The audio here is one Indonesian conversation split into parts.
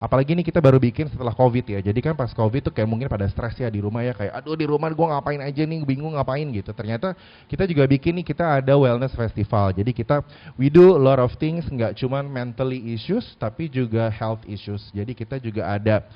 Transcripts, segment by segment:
Apalagi nih kita baru bikin setelah COVID ya. Jadi kan pas COVID tuh kayak mungkin pada stres ya di rumah ya, kayak aduh di rumah gue ngapain aja nih, bingung ngapain gitu. Ternyata kita juga bikin nih, kita ada wellness festival. Jadi kita we do a lot of things, nggak cuman mentally issues tapi juga health issues. Jadi kita juga ada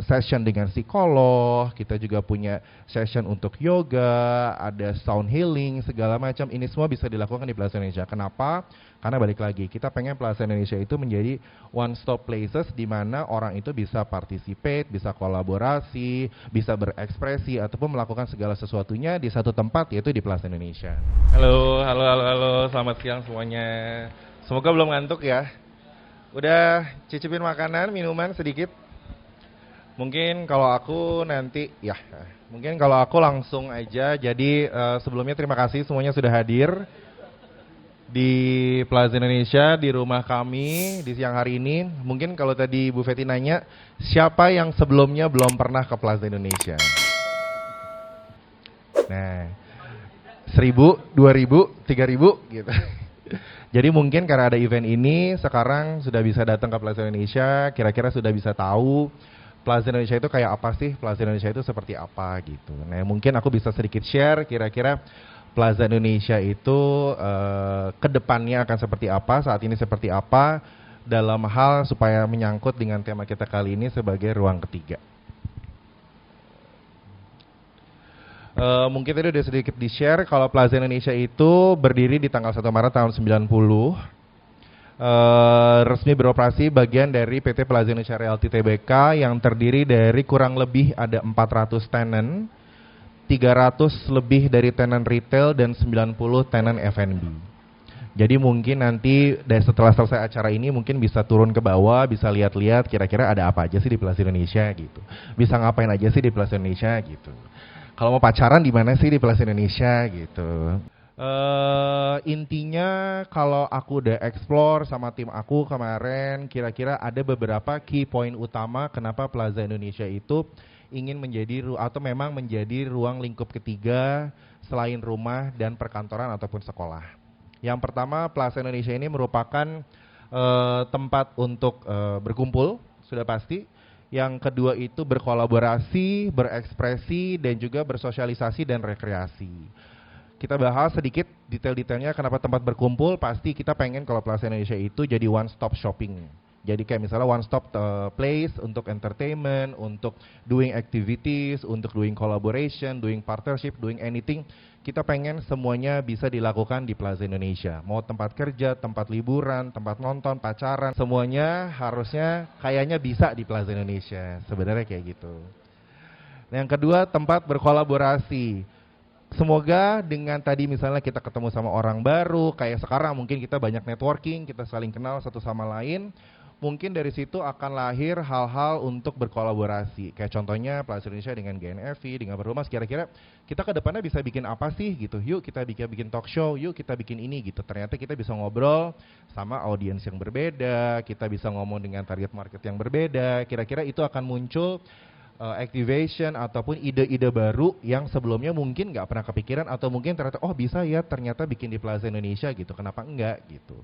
session dengan psikolog, kita juga punya session untuk yoga, ada sound healing, segala macam. Ini semua bisa dilakukan di Plaza Indonesia. Kenapa? Karena balik lagi, kita pengen Plaza Indonesia itu menjadi one stop places di mana orang itu bisa participate, bisa kolaborasi, bisa berekspresi ataupun melakukan segala sesuatunya di satu tempat, yaitu di Plaza Indonesia. Halo, halo, halo, halo, selamat siang semuanya. Semoga belum ngantuk ya. Udah cicipin makanan, minuman sedikit? Mungkin kalau aku nanti, ya, mungkin kalau aku langsung aja. Jadi sebelumnya terima kasih semuanya sudah hadir di Plaza Indonesia, di rumah kami di siang hari ini. Mungkin kalau tadi Bu Feti nanya, siapa yang sebelumnya belum pernah ke Plaza Indonesia? Nah, 1000, 2000, 3000 gitu. Jadi mungkin karena ada event ini, sekarang sudah bisa datang ke Plaza Indonesia, kira-kira sudah bisa tahu Plaza Indonesia itu kayak apa sih, Plaza Indonesia itu seperti apa gitu. Nah mungkin aku bisa sedikit share kira-kira Plaza Indonesia itu kedepannya akan seperti apa, saat ini seperti apa, dalam hal supaya menyangkut dengan tema kita kali ini sebagai ruang ketiga. Mungkin tadi udah sedikit di-share kalau Plaza Indonesia itu berdiri di tanggal 1 Maret tahun 90. Resmi beroperasi bagian dari PT Plaza Indonesia Realty Tbk yang terdiri dari kurang lebih ada 400 tenant, 300 lebih dari tenant retail dan 90 tenant F&B. Jadi mungkin nanti setelah selesai acara ini mungkin bisa turun ke bawah, bisa lihat-lihat kira-kira ada apa aja sih di Plaza Indonesia gitu. Bisa ngapain aja sih di Plaza Indonesia gitu. Kalau mau pacaran di mana sih di Plaza Indonesia gitu. Intinya kalau aku udah explore sama tim aku kemarin, kira-kira ada beberapa key point utama kenapa Plaza Indonesia itu ingin menjadi atau memang menjadi ruang lingkup ketiga selain rumah dan perkantoran ataupun sekolah. Yang pertama, Plaza Indonesia ini merupakan tempat untuk berkumpul, sudah pasti. Yang kedua itu berkolaborasi, berekspresi, dan juga bersosialisasi dan rekreasi. Kita bahas sedikit detail-detailnya kenapa tempat berkumpul. Pasti kita pengen kalau Plaza Indonesia itu jadi one stop shopping. Jadi kayak misalnya one stop place untuk entertainment, untuk doing activities, untuk doing collaboration, doing partnership, doing anything. Kita pengen semuanya bisa dilakukan di Plaza Indonesia. Mau tempat kerja, tempat liburan, tempat nonton, pacaran, semuanya harusnya kayaknya bisa di Plaza Indonesia. Sebenarnya kayak gitu. Nah, yang kedua, tempat berkolaborasi. Semoga dengan tadi misalnya kita ketemu sama orang baru, kayak sekarang mungkin kita banyak networking, kita saling kenal satu sama lain, mungkin dari situ akan lahir hal-hal untuk berkolaborasi. Kayak contohnya Plaza Indonesia dengan GNFI, dengan Berhumas, kira-kira kita ke depannya bisa bikin apa sih gitu. Yuk kita bikin talk show, yuk kita bikin ini gitu. Ternyata kita bisa ngobrol sama audiens yang berbeda, kita bisa ngomong dengan target market yang berbeda. Kira-kira itu akan muncul activation ataupun ide-ide baru yang sebelumnya mungkin nggak pernah kepikiran atau mungkin ternyata oh bisa ya ternyata bikin di Plaza Indonesia gitu, kenapa enggak gitu.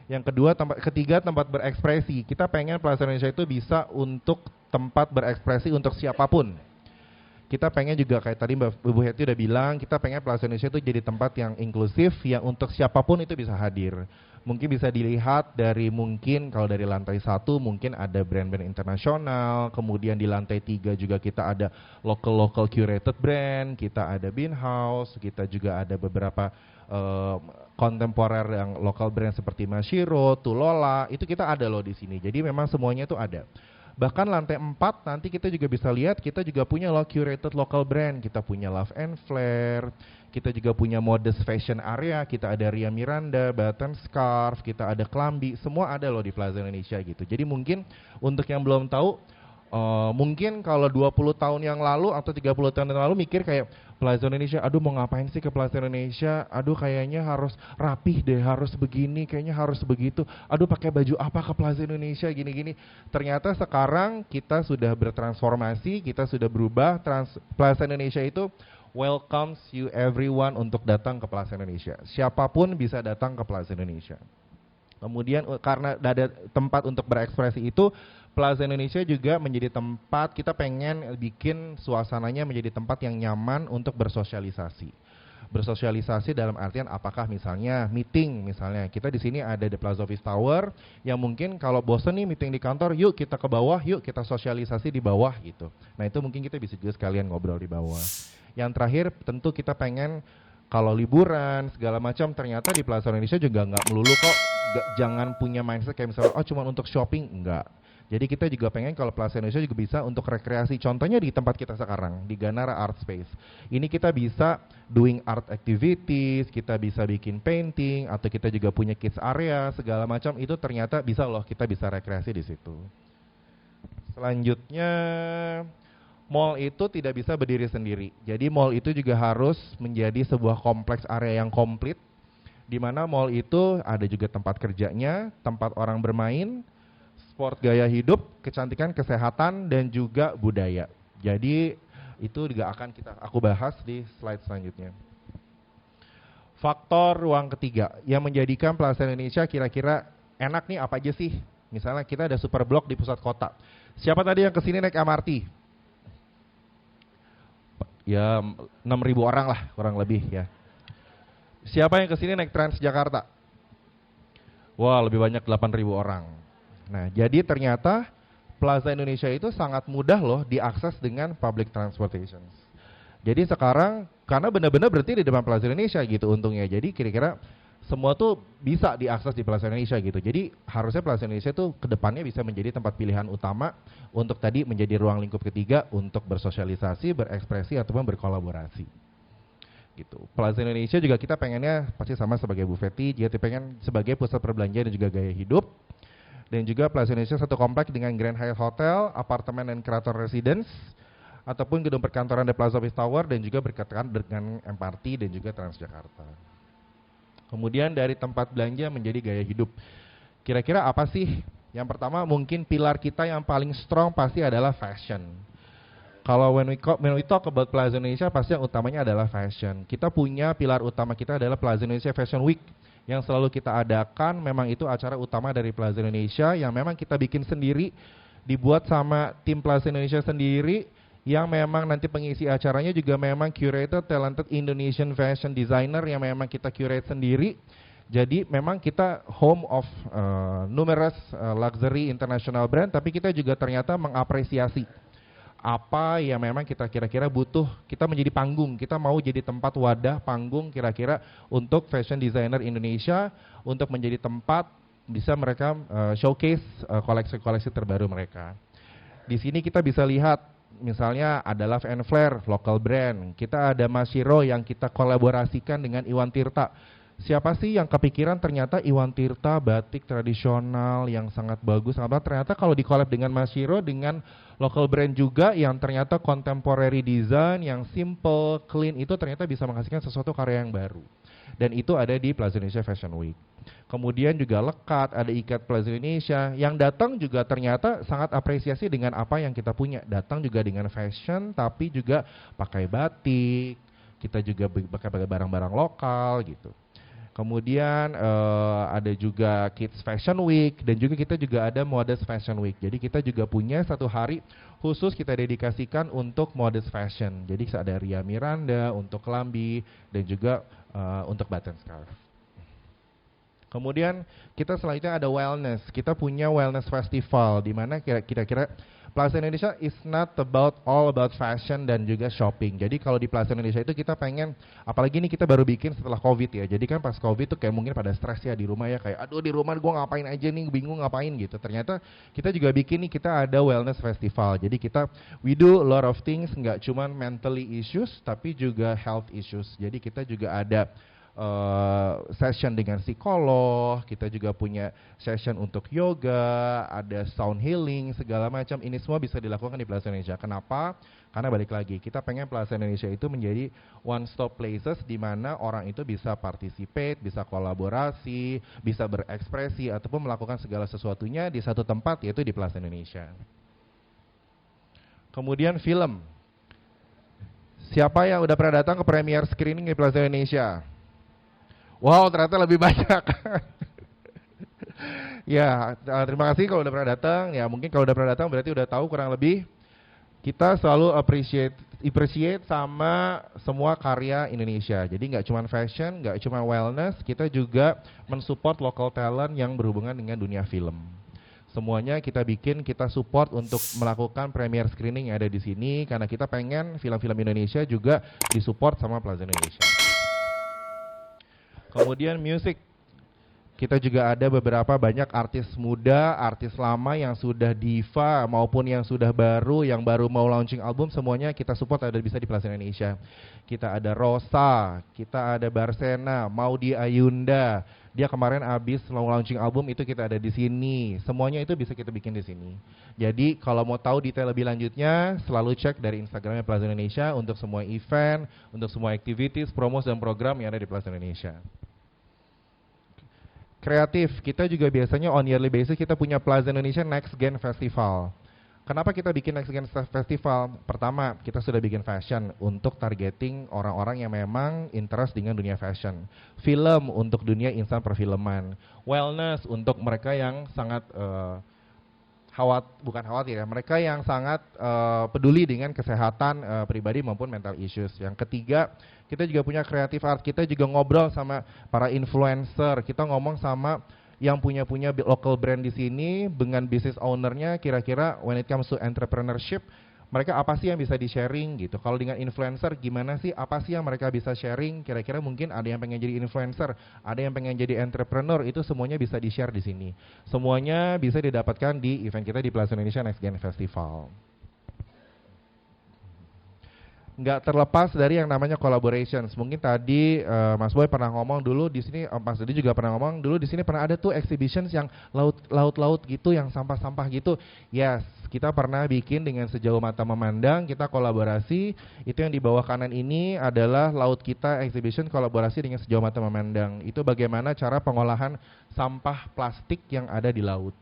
Yang kedua, ketiga tempat berekspresi. Kita pengen Plaza Indonesia itu bisa untuk tempat berekspresi untuk siapapun. Kita pengen juga kayak tadi Mbak Bu Heti udah bilang, kita pengen Plaza Indonesia itu jadi tempat yang inklusif, yang untuk siapapun itu bisa hadir. Mungkin bisa dilihat dari mungkin kalau dari lantai 1 mungkin ada brand-brand internasional, kemudian di lantai 3 juga kita ada local curated brand, kita ada Bean House, kita juga ada beberapa kontemporer yang local brand seperti Mashiro, Tulola, itu kita ada loh di sini. Jadi memang semuanya itu ada. Bahkan lantai 4 nanti kita juga bisa lihat, kita juga punya loh curated local brand, kita punya Love and Flare, kita juga punya modest fashion area, kita ada Ria Miranda, Batten Scarf, kita ada Klambi, semua ada loh di Plaza Indonesia gitu. Jadi mungkin untuk yang belum tahu, mungkin kalau 20 tahun yang lalu atau 30 tahun yang lalu mikir kayak Plaza Indonesia, aduh mau ngapain sih ke Plaza Indonesia, aduh kayaknya harus rapih deh, harus begini, kayaknya harus begitu, aduh pakai baju apa ke Plaza Indonesia, gini-gini. Ternyata sekarang kita sudah bertransformasi, kita sudah berubah, Plaza Indonesia itu welcomes you everyone untuk datang ke Plaza Indonesia. Siapapun bisa datang ke Plaza Indonesia. Kemudian karena ada tempat untuk berekspresi itu, Plaza Indonesia juga menjadi tempat kita pengen bikin suasananya menjadi tempat yang nyaman untuk bersosialisasi. Bersosialisasi dalam artian apakah misalnya meeting, misalnya kita di sini ada di Plaza Office Tower yang mungkin kalau bosen nih meeting di kantor, yuk kita ke bawah, yuk kita sosialisasi di bawah gitu. Nah itu mungkin kita bisa juga sekalian ngobrol di bawah. Yang terakhir tentu kita pengen kalau liburan segala macam ternyata di Plaza Indonesia juga nggak melulu kok, jangan punya mindset kayak misalnya oh cuma untuk shopping, enggak. Jadi kita juga pengen kalau Plaza Indonesia juga bisa untuk rekreasi. Contohnya di tempat kita sekarang, di Ganara Art Space. Ini kita bisa doing art activities, kita bisa bikin painting, atau kita juga punya kids area, segala macam. Itu ternyata bisa loh, kita bisa rekreasi di situ. Selanjutnya, mall itu tidak bisa berdiri sendiri. Jadi mall itu juga harus menjadi sebuah kompleks area yang komplit, di mana mall itu ada juga tempat kerjanya, tempat orang bermain, sport gaya hidup, kecantikan, kesehatan, dan juga budaya. Jadi itu juga akan aku bahas di slide selanjutnya. Faktor ruang ketiga yang menjadikan Plaza Indonesia kira-kira enak nih apa aja sih? Misalnya kita ada super blok di pusat kota. Siapa tadi yang kesini naik MRT? Ya 6.000 orang lah kurang lebih ya. Siapa yang kesini naik Transjakarta? Wah lebih banyak 8.000 orang. Nah, jadi ternyata Plaza Indonesia itu sangat mudah loh diakses dengan public transportation. Jadi sekarang karena benar-benar berarti di depan Plaza Indonesia gitu untungnya. Jadi kira-kira semua tuh bisa diakses di Plaza Indonesia gitu. Jadi harusnya Plaza Indonesia tuh kedepannya bisa menjadi tempat pilihan utama untuk tadi menjadi ruang lingkup ketiga untuk bersosialisasi, berekspresi ataupun berkolaborasi. Gitu. Plaza Indonesia juga kita pengennya pasti sama sebagai Bu Fetty, jadi pengen sebagai pusat perbelanjaan dan juga gaya hidup. Dan juga Plaza Indonesia satu kompleks dengan Grand Hyatt Hotel, apartemen dan Kraton Residence, ataupun gedung perkantoran di Plaza Office Tower dan juga berkaitan dengan MRT dan juga Transjakarta. Kemudian dari tempat belanja menjadi gaya hidup. Kira-kira apa sih? Yang pertama mungkin pilar kita yang paling strong pasti adalah fashion. Kalau when we talk about Plaza Indonesia pasti yang utamanya adalah fashion. Kita punya pilar utama kita adalah Plaza Indonesia Fashion Week yang selalu kita adakan. Memang itu acara utama dari Plaza Indonesia yang memang kita bikin sendiri, dibuat sama tim Plaza Indonesia sendiri, yang memang nanti pengisi acaranya juga memang curated talented Indonesian fashion designer yang memang kita curate sendiri. Jadi memang kita home of numerous luxury international brand, tapi kita juga ternyata mengapresiasi apa yang memang kita kira-kira butuh, kita menjadi panggung, kita mau jadi tempat wadah panggung kira-kira untuk fashion designer Indonesia, untuk menjadi tempat bisa mereka showcase koleksi-koleksi terbaru mereka. Di sini kita bisa lihat misalnya ada Love and Flare, local brand, kita ada Mashiro yang kita kolaborasikan dengan Iwan Tirta. Siapa sih yang kepikiran ternyata Iwan Tirta batik tradisional yang sangat bagus, ternyata kalau di-collab dengan Mashiro dengan local brand juga yang ternyata contemporary design yang simple, clean, itu ternyata bisa menghasilkan sesuatu karya yang baru. Dan itu ada di Plaza Indonesia Fashion Week. Kemudian juga Lekat, ada Ikat Plaza Indonesia, yang datang juga ternyata sangat apresiasi dengan apa yang kita punya. Datang juga dengan fashion, tapi juga pakai batik, kita juga pakai barang-barang lokal gitu. Kemudian ada juga Kids Fashion Week, dan juga kita juga ada Modest Fashion Week. Jadi kita juga punya satu hari khusus kita dedikasikan untuk modest fashion. Jadi ada Ria Miranda untuk kelambi dan juga untuk button scarf. Kemudian kita selanjutnya ada wellness. Kita punya wellness festival di mana kira-kira Plaza Indonesia is not all about fashion dan juga shopping. Jadi kalau di Plaza Indonesia itu kita pengen, apalagi ini kita baru bikin setelah COVID ya. Jadi kan pas COVID tuh kayak mungkin pada stres ya di rumah ya, kayak aduh di rumah gue ngapain aja nih, bingung ngapain gitu. Ternyata kita juga bikin nih, kita ada wellness festival. Jadi kita we do a lot of things, nggak cuman mentally issues tapi juga health issues. Jadi kita juga ada session dengan psikolog, kita juga punya session untuk yoga, ada sound healing, segala macam. Ini semua bisa dilakukan di Plaza Indonesia. Kenapa? Karena balik lagi, kita pengen Plaza Indonesia itu menjadi one stop places di mana orang itu bisa participate, bisa kolaborasi, bisa berekspresi, ataupun melakukan segala sesuatunya di satu tempat, yaitu di Plaza Indonesia. Kemudian film. Siapa yang udah pernah datang ke premiere screening di Plaza Indonesia? Wow, ternyata lebih banyak. Ya, terima kasih kalau udah pernah datang. Ya, mungkin kalau udah pernah datang berarti udah tahu kurang lebih kita selalu appreciate sama semua karya Indonesia. Jadi nggak cuma fashion, nggak cuma wellness, kita juga mensupport local talent yang berhubungan dengan dunia film. Semuanya kita bikin, kita support untuk melakukan premiere screening yang ada di sini karena kita pengen film-film Indonesia juga disupport sama Plaza Indonesia. Kemudian music. Kita juga ada beberapa banyak artis muda, artis lama yang sudah diva maupun yang sudah baru, yang baru mau launching album, semuanya kita support ada bisa di Plaza Indonesia. Kita ada Rosa, kita ada Barsena, Maudy Ayunda. Dia kemarin abis mau launching album itu kita ada di sini. Semuanya itu bisa kita bikin di sini. Jadi kalau mau tahu detail lebih lanjutnya, selalu cek dari Instagramnya Plaza Indonesia untuk semua event, untuk semua activities, promos dan program yang ada di Plaza Indonesia. Kreatif, kita juga biasanya on yearly basis kita punya Plaza Indonesia Next Gen Festival. Kenapa kita bikin Next Gen Festival? Pertama, kita sudah bikin fashion untuk targeting orang-orang yang memang interest dengan dunia fashion. Film untuk dunia insan perfilman. Wellness untuk mereka yang sangat bukan khawatir ya, mereka yang sangat peduli dengan kesehatan pribadi maupun mental issues. Yang ketiga, kita juga punya creative art, kita juga ngobrol sama para influencer, kita ngomong sama yang punya local brand di sini dengan business ownernya, kira-kira when it comes to entrepreneurship, mereka apa sih yang bisa di-sharing gitu. Kalau dengan influencer gimana sih, apa sih yang mereka bisa sharing, kira-kira mungkin ada yang pengen jadi influencer, ada yang pengen jadi entrepreneur, itu semuanya bisa di-share di sini. Semuanya bisa didapatkan di event kita di Plaza Indonesia Next Gen Festival. Nggak terlepas dari yang namanya collaborations. Mungkin tadi Mas Boy pernah ngomong dulu di sini, Mas Dodi juga pernah ngomong dulu di sini pernah ada tuh exhibitions yang laut gitu, yang sampah-sampah gitu. Yes, kita pernah bikin dengan Sejauh Mata Memandang, kita kolaborasi. Itu yang di bawah kanan ini adalah Laut Kita Exhibition kolaborasi dengan Sejauh Mata Memandang. Itu bagaimana cara pengolahan sampah plastik yang ada di laut.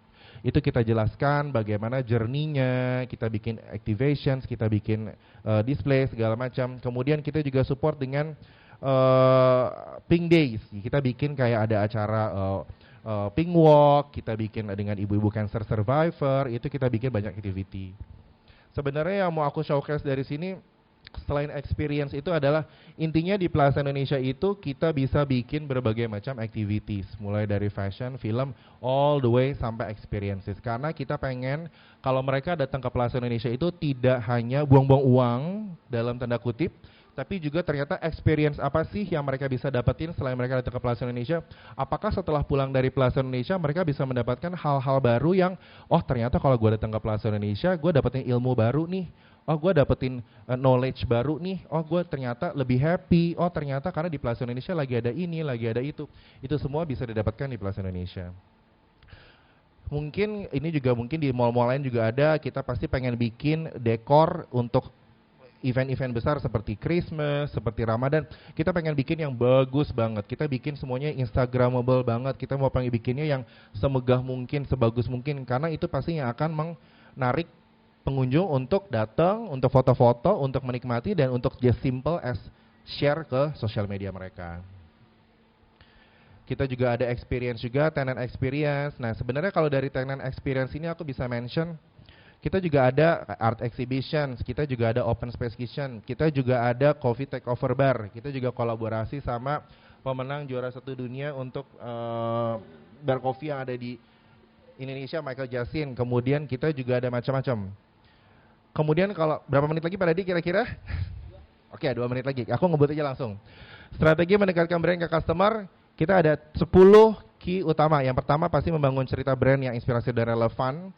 Itu kita jelaskan bagaimana journey-nya, kita bikin activations, kita bikin display segala macam. Kemudian kita juga support dengan Pink Days. Kita bikin kayak ada acara Pink Walk, kita bikin dengan ibu-ibu cancer survivor, itu kita bikin banyak activity. Sebenarnya yang mau aku showcase dari sini, selain experience itu adalah intinya di Plaza Indonesia itu kita bisa bikin berbagai macam activities, mulai dari fashion, film, all the way sampai experiences. Karena kita pengen kalau mereka datang ke Plaza Indonesia itu tidak hanya buang-buang uang dalam tanda kutip, tapi juga ternyata experience apa sih yang mereka bisa dapetin selain mereka datang ke Plaza Indonesia. Apakah setelah pulang dari Plaza Indonesia mereka bisa mendapatkan hal-hal baru yang, oh ternyata kalau gue datang ke Plaza Indonesia gue dapetin ilmu baru nih. Oh gue dapetin knowledge baru nih, oh gue ternyata lebih happy, oh ternyata karena di Plaza Indonesia lagi ada ini, lagi ada itu. Itu semua bisa didapatkan di Plaza Indonesia. Mungkin ini juga mungkin di mall-mall lain juga ada, kita pasti pengen bikin dekor untuk event-event besar seperti Christmas, seperti Ramadan. Kita pengen bikin yang bagus banget, kita bikin semuanya Instagramable banget, kita mau pengen bikinnya yang semegah mungkin, sebagus mungkin, karena itu pasti yang akan menarik pengunjung untuk datang, untuk foto-foto, untuk menikmati, dan untuk just simple as share ke sosial media mereka. Kita juga ada experience juga, tenant experience. Nah sebenarnya kalau dari tenant experience ini aku bisa mention, kita juga ada art exhibitions, kita juga ada open space kitchen, kita juga ada coffee takeover bar, kita juga kolaborasi sama pemenang juara 1 dunia untuk bar coffee yang ada di Indonesia, Michael Jasin. Kemudian kita juga ada macam-macam. Kemudian kalau berapa menit lagi Pak Dadi kira-kira? Oke, 2 menit lagi. Aku ngebut aja langsung. Strategi mendekatkan brand ke customer, kita ada 10 key utama. Yang pertama pasti membangun cerita brand yang inspirasi dan relevan,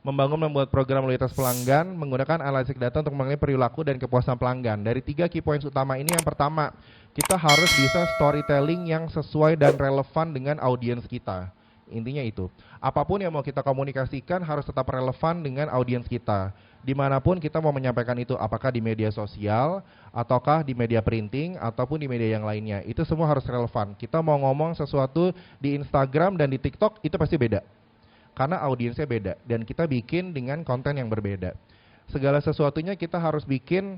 membuat program loyalitas pelanggan, menggunakan analisis data untuk mengenai perilaku dan kepuasan pelanggan. Dari 3 key points utama ini, yang pertama, kita harus bisa storytelling yang sesuai dan relevan dengan audiens kita. Intinya itu. Apapun yang mau kita komunikasikan harus tetap relevan dengan audiens kita. Dimanapun kita mau menyampaikan itu, apakah di media sosial, ataukah di media printing, ataupun di media yang lainnya. Itu semua harus relevan. Kita mau ngomong sesuatu di Instagram dan di TikTok, itu pasti beda. Karena audiensnya beda, dan kita bikin dengan konten yang berbeda. Segala sesuatunya kita harus bikin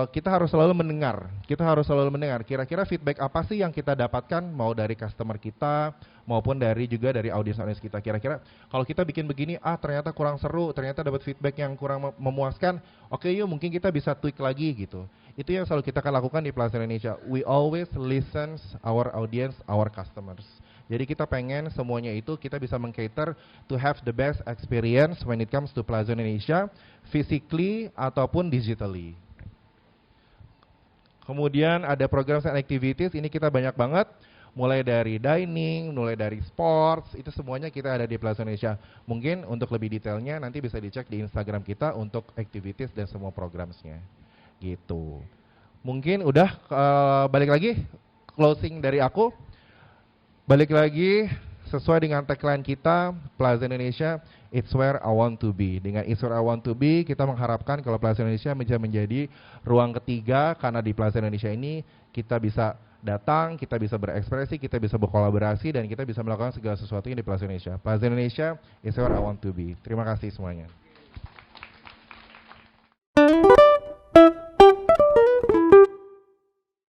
kita harus selalu mendengar. Kita harus selalu mendengar. Kira-kira feedback apa sih yang kita dapatkan, mau dari customer kita, maupun juga dari audiens kita. Kira-kira kalau kita bikin begini, ternyata kurang seru, ternyata dapat feedback yang kurang memuaskan. Oke, yuk mungkin kita bisa tweak lagi gitu. Itu yang selalu kita akan lakukan di Plaza Indonesia. We always listen our audience, our customers. Jadi kita pengen semuanya itu kita bisa meng-cater to have the best experience when it comes to Plaza Indonesia, physically ataupun digitally. Kemudian ada program and activities, ini kita banyak banget. Mulai dari dining, mulai dari sports, itu semuanya kita ada di Plaza Indonesia. Mungkin untuk lebih detailnya nanti bisa dicek di Instagram kita untuk activities dan semua programnya. Gitu. Mungkin udah balik lagi closing dari aku. Balik lagi sesuai dengan tagline kita Plaza Indonesia, It's Where I Want to Be. Dengan It's Where I Want to Be, kita mengharapkan kalau Plaza Indonesia bisa menjadi ruang ketiga, karena di Plaza Indonesia ini kita bisa datang, kita bisa berekspresi, kita bisa berkolaborasi, dan kita bisa melakukan segala sesuatu yang di Plaza Indonesia. Plaza Indonesia, It's Where I Want to Be. Terima kasih semuanya.